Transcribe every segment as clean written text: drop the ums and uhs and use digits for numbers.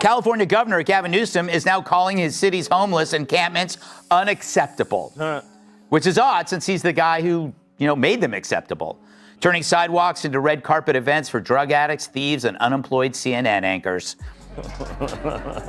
California Governor Gavin Newsom is now calling his city's homeless encampments unacceptable, which is odd since he's the guy who, made them acceptable, turning sidewalks into red carpet events for drug addicts, thieves, and unemployed CNN anchors.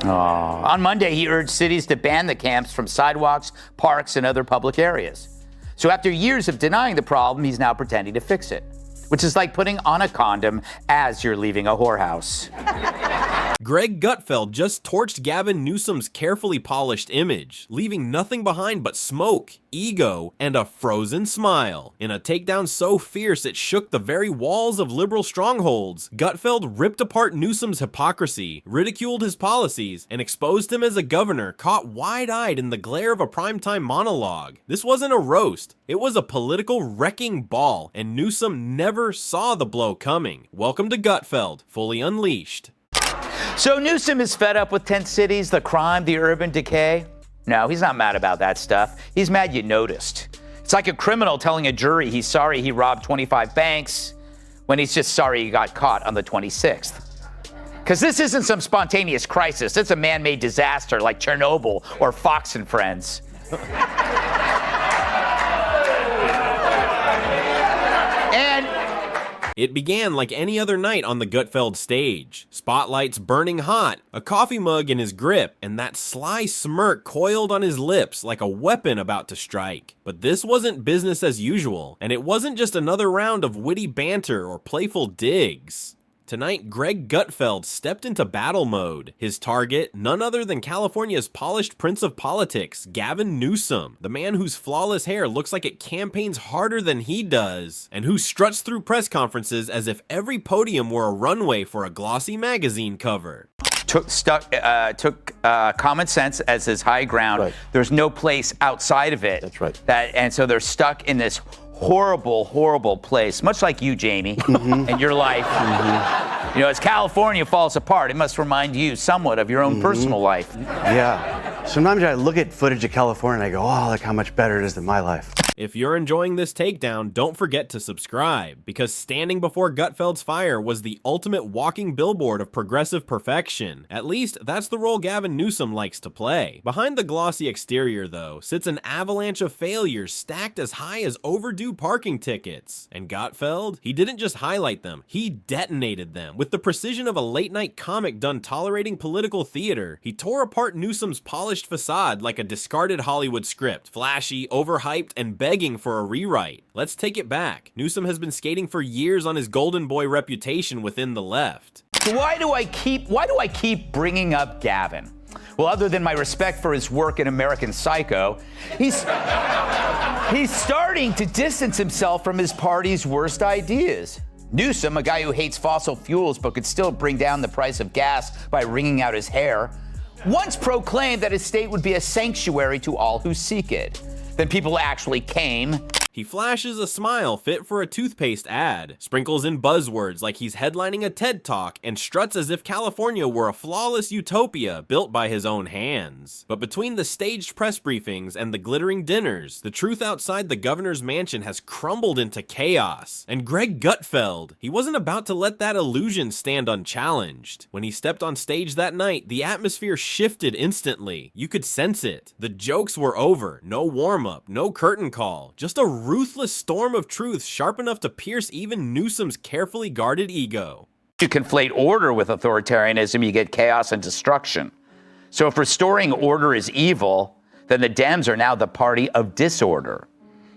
On Monday, he urged cities to ban the camps from sidewalks, parks, and other public areas. So after years of denying the problem, he's now pretending to fix it, which is like putting on a condom as you're leaving a whorehouse. Greg Gutfeld just torched Gavin Newsom's carefully polished image, leaving nothing behind but smoke, ego, and a frozen smile. In a takedown so fierce it shook the very walls of liberal strongholds, Gutfeld ripped apart Newsom's hypocrisy, ridiculed his policies, and exposed him as a governor caught wide-eyed in the glare of a primetime monologue. This wasn't a roast, it was a political wrecking ball, and Newsom never saw the blow coming. Welcome to Gutfeld, fully unleashed. So Newsom is fed up with tent cities, the crime, the urban decay? No, he's not mad about that stuff. He's mad you noticed. It's like a criminal telling a jury he's sorry he robbed 25 banks when he's just sorry he got caught on the 26th. Because this isn't some spontaneous crisis. It's a man-made disaster like Chernobyl or Fox and Friends. It began like any other night on the Gutfeld stage. Spotlights burning hot, a coffee mug in his grip, and that sly smirk coiled on his lips like a weapon about to strike. But this wasn't business as usual, and it wasn't just another round of witty banter or playful digs. Tonight, Greg Gutfeld stepped into battle mode. His target, none other than California's polished prince of politics, Gavin Newsom, the man whose flawless hair looks like it campaigns harder than he does, and who struts through press conferences as if every podium were a runway for a glossy magazine cover. Took common sense as his high ground. Right. There's no place outside of it. That's right. And so they're stuck in this horrible, horrible place, much like you, Jamie, and your life. As California falls apart, it must remind you somewhat of your own personal life. Yeah. Sometimes I look at footage of California and I go, oh, look how much better it is than my life. If you're enjoying this takedown, don't forget to subscribe, because standing before Gutfeld's fire was the ultimate walking billboard of progressive perfection. At least, that's the role Gavin Newsom likes to play. Behind the glossy exterior, though, sits an avalanche of failures stacked as high as overdue parking tickets. And Gutfeld? He didn't just highlight them, he detonated them. With the precision of a late-night comic done tolerating political theater, he tore apart Newsom's polished facade like a discarded Hollywood script, flashy, overhyped, and begging for a rewrite. Let's take it back. Newsom has been skating for years on his golden boy reputation within the left. So why do I keep bringing up Gavin? Well, other than my respect for his work in American Psycho, he's starting to distance himself from his party's worst ideas. Newsom, a guy who hates fossil fuels but could still bring down the price of gas by wringing out his hair, once proclaimed that his state would be a sanctuary to all who seek it. Then people actually came. He flashes a smile fit for a toothpaste ad, sprinkles in buzzwords like he's headlining a TED Talk, and struts as if California were a flawless utopia built by his own hands. But between the staged press briefings and the glittering dinners, the truth outside the governor's mansion has crumbled into chaos. And Greg Gutfeld, he wasn't about to let that illusion stand unchallenged. When he stepped on stage that night, the atmosphere shifted instantly. You could sense it. The jokes were over, no warm-up, no curtain call, just a ruthless storm of truth sharp enough to pierce even Newsom's carefully guarded ego. You conflate order with authoritarianism, you get chaos and destruction. So if restoring order is evil, then the Dems are now the party of disorder.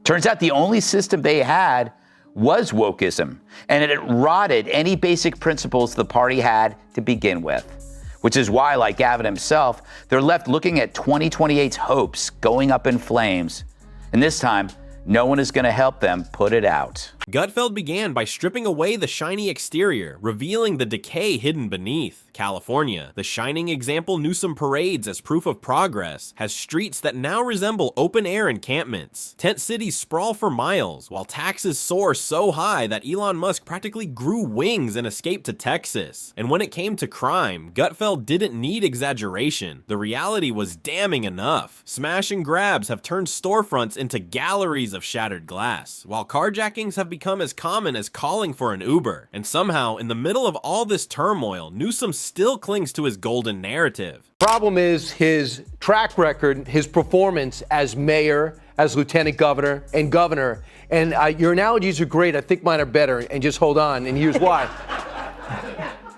Turns out the only system they had was wokeism, and it rotted any basic principles the party had to begin with. Which is why, like Gavin himself, they're left looking at 2028's hopes going up in flames. And this time, no one is going to help them put it out. Gutfeld began by stripping away the shiny exterior, revealing the decay hidden beneath. California, the shining example Newsom parades as proof of progress, has streets that now resemble open-air encampments. Tent cities sprawl for miles, while taxes soar so high that Elon Musk practically grew wings and escaped to Texas. And when it came to crime, Gutfeld didn't need exaggeration. The reality was damning enough. Smash and grabs have turned storefronts into galleries of shattered glass, while carjackings have become as common as calling for an Uber. And somehow, in the middle of all this turmoil, Newsom still clings to his golden narrative. Problem is his track record, his performance as mayor, as lieutenant governor, and governor. And your analogies are great. I think mine are better. And just hold on. And here's why.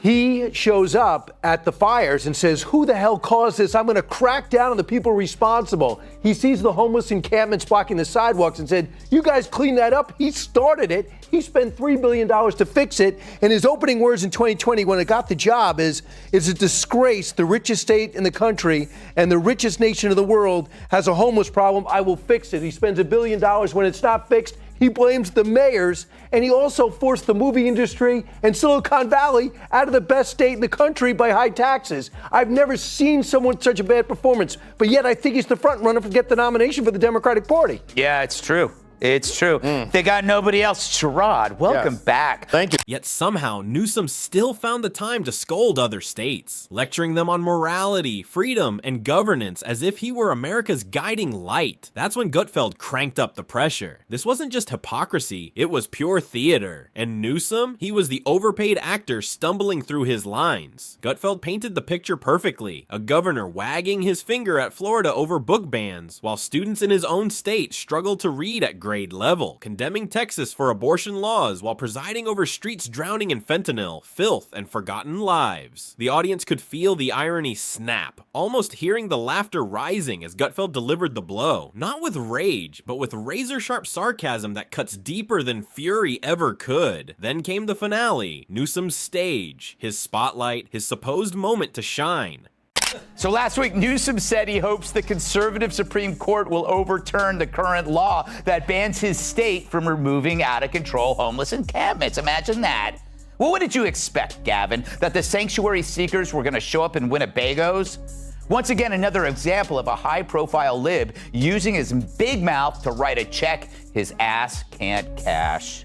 He shows up at the fires and says, who the hell caused this? I'm going to crack down on the people responsible. He sees the homeless encampments blocking the sidewalks and said, you guys clean that up. He started it. He spent $3 billion to fix it. And his opening words in 2020 when it got the job is a disgrace. The richest state in the country and the richest nation of the world has a homeless problem. I will fix it. He spends $1 billion when it's not fixed. He blames the mayors, and he also forced the movie industry and Silicon Valley out of the best state in the country by high taxes. I've never seen someone such a bad performance, but yet I think he's the front runner to get the nomination for the Democratic Party. Yeah, it's true. It's true. They got nobody else. Sherrod, welcome back. Thank you. Yet somehow, Newsom still found the time to scold other states, lecturing them on morality, freedom, and governance as if he were America's guiding light. That's when Gutfeld cranked up the pressure. This wasn't just hypocrisy, it was pure theater. And Newsom, he was the overpaid actor stumbling through his lines. Gutfeld painted the picture perfectly, a governor wagging his finger at Florida over book bans, while students in his own state struggled to read at grade level, condemning Texas for abortion laws while presiding over streets drowning in fentanyl, filth, and forgotten lives. The audience could feel the irony snap, almost hearing the laughter rising as Gutfeld delivered the blow, not with rage, but with razor-sharp sarcasm that cuts deeper than fury ever could. Then came the finale, Newsom's stage, his spotlight, his supposed moment to shine. So last week, Newsom said he hopes the conservative Supreme Court will overturn the current law that bans his state from removing out-of-control homeless encampments. Imagine that. Well, what did you expect, Gavin? That the sanctuary seekers were going to show up in Winnebagos? Once again, another example of a high-profile lib using his big mouth to write a check his ass can't cash.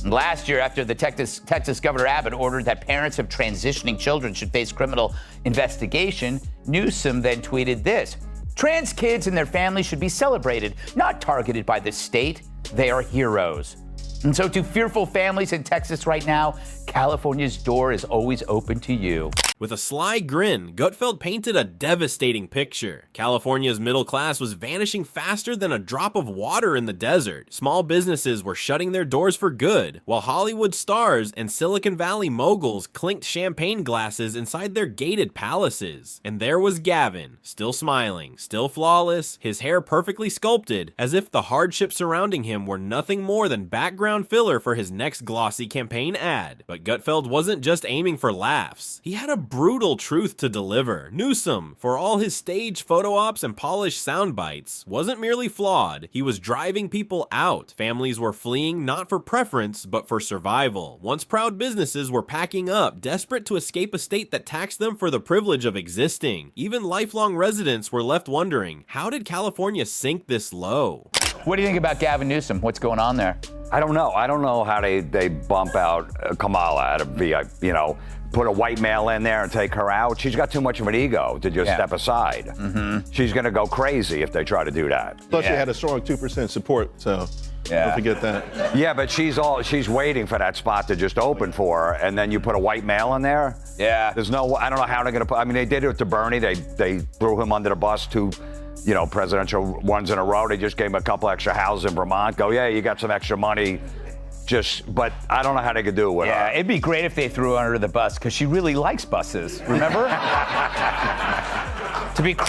Last year, after the Texas Governor Abbott ordered that parents of transitioning children should face criminal investigation, Newsom then tweeted this: trans kids and their families should be celebrated, not targeted by the state. They are heroes. And so to fearful families in Texas right now, California's door is always open to you. With a sly grin, Gutfeld painted a devastating picture. California's middle class was vanishing faster than a drop of water in the desert. Small businesses were shutting their doors for good, while Hollywood stars and Silicon Valley moguls clinked champagne glasses inside their gated palaces. And there was Gavin, still smiling, still flawless, his hair perfectly sculpted, as if the hardship surrounding him were nothing more than background filler for his next glossy campaign ad. But Gutfeld wasn't just aiming for laughs. He had a brutal truth to deliver. Newsom, for all his stage photo ops and polished sound bites, wasn't merely flawed. He was driving people out. Families were fleeing not for preference, but for survival. Once proud businesses were packing up, desperate to escape a state that taxed them for the privilege of existing. Even lifelong residents were left wondering, how did California sink this low? What do you think about Gavin Newsom? What's going on there? I don't know. I don't know how they bump out Kamala out of VIP, put a white male in there and take her out. She's got too much of an ego to just step aside. Mm-hmm. She's going to go crazy if they try to do that. Plus, she had a strong 2% support, so don't forget that. Yeah, but she's waiting for that spot to just open for her, and then you put a white male in there. Yeah. I don't know how they're going to put. I mean, they did it to Bernie. They threw him under the bus two presidential ones in a row. They just gave him a couple extra houses in Vermont. Go, yeah, you got some extra money. But I don't know how they could do it with her. Yeah, it'd be great if they threw her under the bus because she really likes buses. Remember?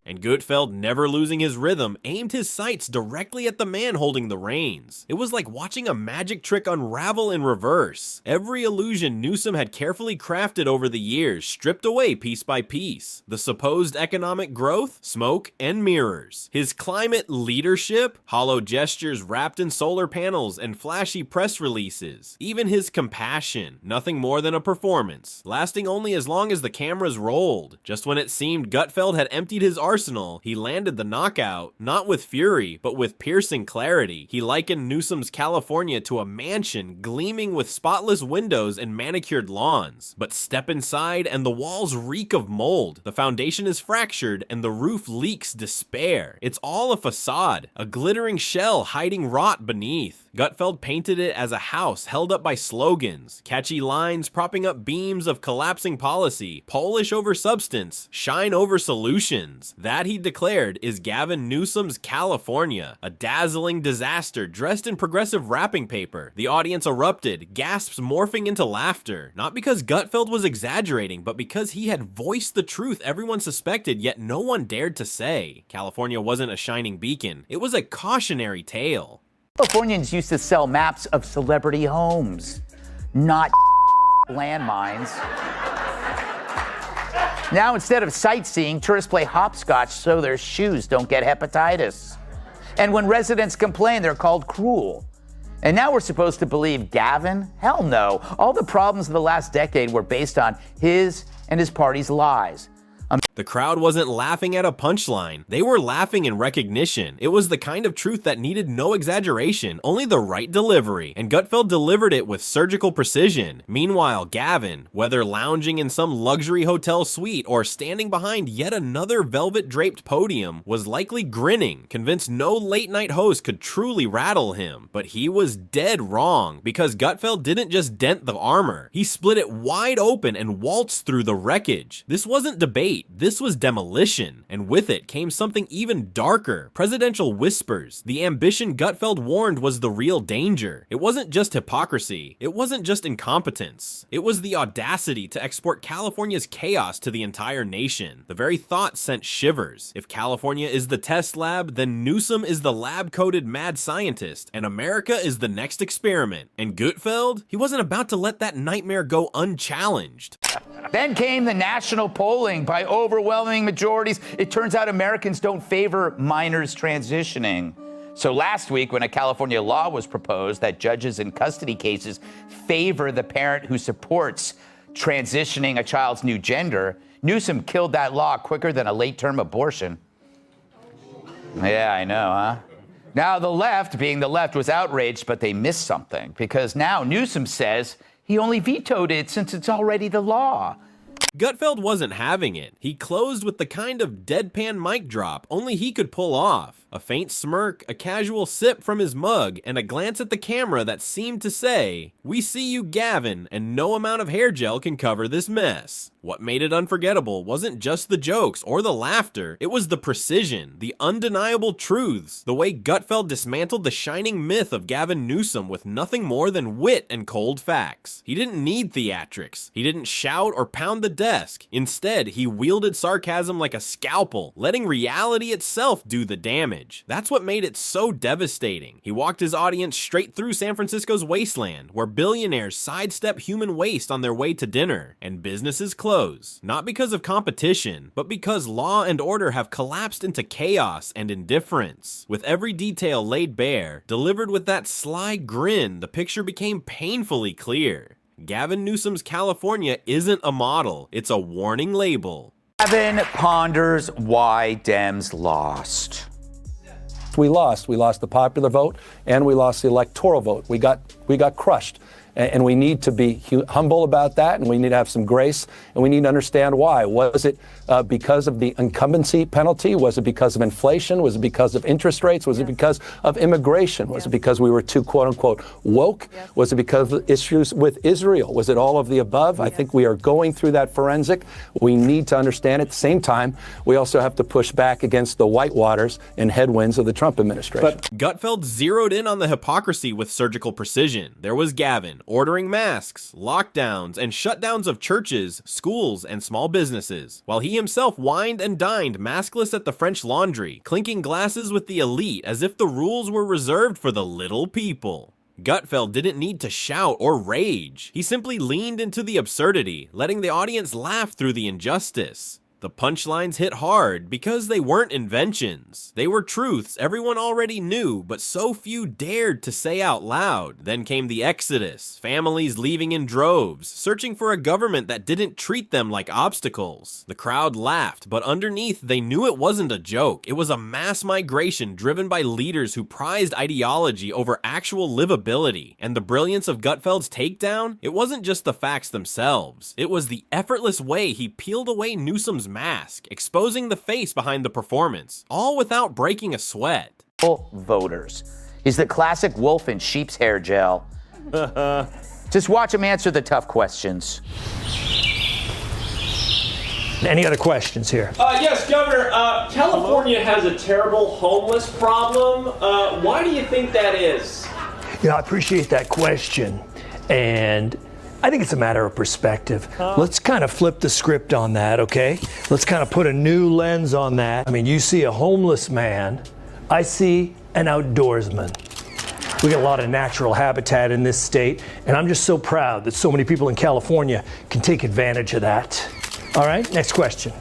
And Gutfeld, never losing his rhythm, aimed his sights directly at the man holding the reins. It was like watching a magic trick unravel in reverse. Every illusion Newsom had carefully crafted over the years stripped away piece by piece. The supposed economic growth, smoke, and mirrors. His climate leadership, hollow gestures wrapped in solar panels and flashy press releases. Even his compassion, nothing more than a performance, lasting only as long as the cameras rolled. Just when it seemed Gutfeld had emptied his arsenal arsenal, he landed the knockout, not with fury, but with piercing clarity. He likened Newsom's California to a mansion gleaming with spotless windows and manicured lawns. But step inside and the walls reek of mold, the foundation is fractured, and the roof leaks despair. It's all a facade, a glittering shell hiding rot beneath. Gutfeld painted it as a house held up by slogans, catchy lines propping up beams of collapsing policy, Polish over substance, shine over solutions. That, he declared, is Gavin Newsom's California, a dazzling disaster dressed in progressive wrapping paper. The audience erupted, gasps morphing into laughter, not because Gutfeld was exaggerating, but because he had voiced the truth everyone suspected, yet no one dared to say. California wasn't a shining beacon, it was a cautionary tale. Californians used to sell maps of celebrity homes, not landmines. Now, instead of sightseeing, tourists play hopscotch so their shoes don't get hepatitis. And when residents complain, they're called cruel. And now we're supposed to believe Gavin? Hell no. All the problems of the last decade were based on his and his party's lies. The crowd wasn't laughing at a punchline. They were laughing in recognition. It was the kind of truth that needed no exaggeration, only the right delivery. And Gutfeld delivered it with surgical precision. Meanwhile, Gavin, whether lounging in some luxury hotel suite or standing behind yet another velvet-draped podium, was likely grinning, convinced no late-night host could truly rattle him. But he was dead wrong, because Gutfeld didn't just dent the armor. He split it wide open and waltzed through the wreckage. This wasn't debate. This was demolition, and with it came something even darker, presidential whispers. The ambition Gutfeld warned was the real danger. It wasn't just hypocrisy. It wasn't just incompetence. It was the audacity to export California's chaos to the entire nation. The very thought sent shivers. If California is the test lab, then Newsom is the lab-coated mad scientist, and America is the next experiment. And Gutfeld? He wasn't about to let that nightmare go unchallenged. Then came the national polling by overwhelming majorities. It turns out Americans don't favor minors transitioning. So last week, when a California law was proposed that judges in custody cases favor the parent who supports transitioning a child's new gender, Newsom killed that law quicker than a late-term abortion. Yeah, I know, huh? Now the left, being the left, was outraged, but they missed something, because now Newsom says he only vetoed it since it's already the law. Gutfeld wasn't having it. He closed with the kind of deadpan mic drop only he could pull off. A faint smirk, a casual sip from his mug, and a glance at the camera that seemed to say, "We see you, Gavin, and no amount of hair gel can cover this mess." What made it unforgettable wasn't just the jokes or the laughter, it was the precision, the undeniable truths, the way Gutfeld dismantled the shining myth of Gavin Newsom with nothing more than wit and cold facts. He didn't need theatrics. He didn't shout or pound the desk. Instead, he wielded sarcasm like a scalpel, letting reality itself do the damage. That's what made it so devastating. He walked his audience straight through San Francisco's wasteland, where billionaires sidestep human waste on their way to dinner, and businesses close. Not because of competition, but because law and order have collapsed into chaos and indifference. With every detail laid bare, delivered with that sly grin, the picture became painfully clear. Gavin Newsom's California isn't a model, it's a warning label. Gavin ponders why Dems lost. We lost. We lost the popular vote, and we lost the electoral vote. We got crushed. And we need to be humble about that, and we need to have some grace, and we need to understand why. Was it because of the incumbency penalty? Was it because of inflation? Was it because of interest rates? Was it because of immigration? Was it because we were too, quote unquote, woke? Was it because of issues with Israel? Was it all of the above? I think we are going through that forensic. We need to understand at the same time, we also have to push back against the whitewaters and headwinds of the Trump administration. But Gutfeld zeroed in on the hypocrisy with surgical precision. There was Gavin, ordering masks, lockdowns, and shutdowns of churches, schools, and small businesses, while he himself wined and dined maskless at the French Laundry, clinking glasses with the elite as if the rules were reserved for the little people. Gutfeld didn't need to shout or rage. He simply leaned into the absurdity, letting the audience laugh through the injustice. The punchlines hit hard because they weren't inventions. They were truths everyone already knew, but so few dared to say out loud. Then came the exodus, families leaving in droves, searching for a government that didn't treat them like obstacles. The crowd laughed, but underneath they knew it wasn't a joke. It was a mass migration driven by leaders who prized ideology over actual livability. And the brilliance of Gutfeld's takedown? It wasn't just the facts themselves. It was the effortless way he peeled away Newsom's mask, exposing the face behind the performance, all without breaking a sweat. Voters. He's the classic wolf in sheep's hair gel. Just watch him answer the tough questions. Any other questions here? Yes, Governor. California has a terrible homeless problem. Why do you think that is? You know, I appreciate that question, and I think it's a matter of perspective. Let's kind of flip the script on that, okay? Let's kind of put a new lens on that. I mean, you see a homeless man, I see an outdoorsman. We got a lot of natural habitat in this state, and I'm just so proud that so many people in California can take advantage of that. All right, next question.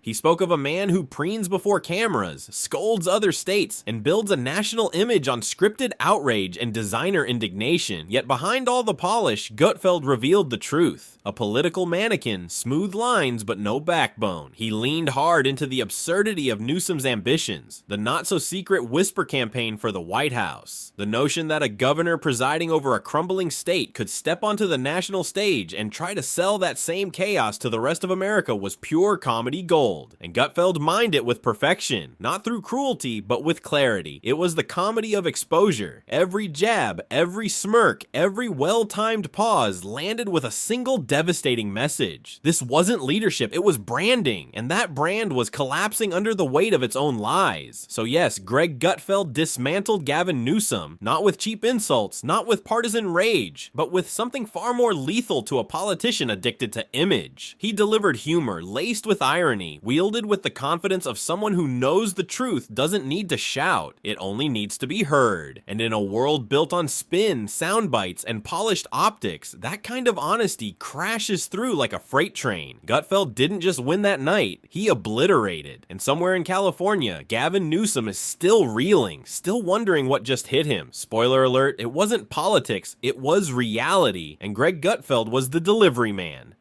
He spoke of a man who preens before cameras, scolds other states, and builds a national image on scripted outrage and designer indignation. Yet behind all the polish, Gutfeld revealed the truth. A political mannequin, smooth lines but no backbone. He leaned hard into the absurdity of Newsom's ambitions, the not-so-secret whisper campaign for the White House, the notion that a governor presiding over a crumbling state could step onto the national stage and try to sell that same chaos to the rest of America was pure comedy gold. And Gutfeld mined it with perfection, not through cruelty, but with clarity. It was the comedy of exposure. Every jab, every smirk, every well-timed pause landed with a single devastating message. This wasn't leadership, it was branding, and that brand was collapsing under the weight of its own lies. So yes, Greg Gutfeld dismantled Gavin Newsom, not with cheap insults, not with partisan rage, but with something far more lethal to a politician addicted to image. He delivered humor, laced with irony, wielded with the confidence of someone who knows the truth doesn't need to shout, it only needs to be heard. And in a world built on spin, sound bites, and polished optics, that kind of honesty crashes through like a freight train. Gutfeld didn't just win that night, he obliterated. And somewhere in California, Gavin Newsom is still reeling, still wondering what just hit him. Spoiler alert, it wasn't politics, it was reality, and Greg Gutfeld was the delivery man.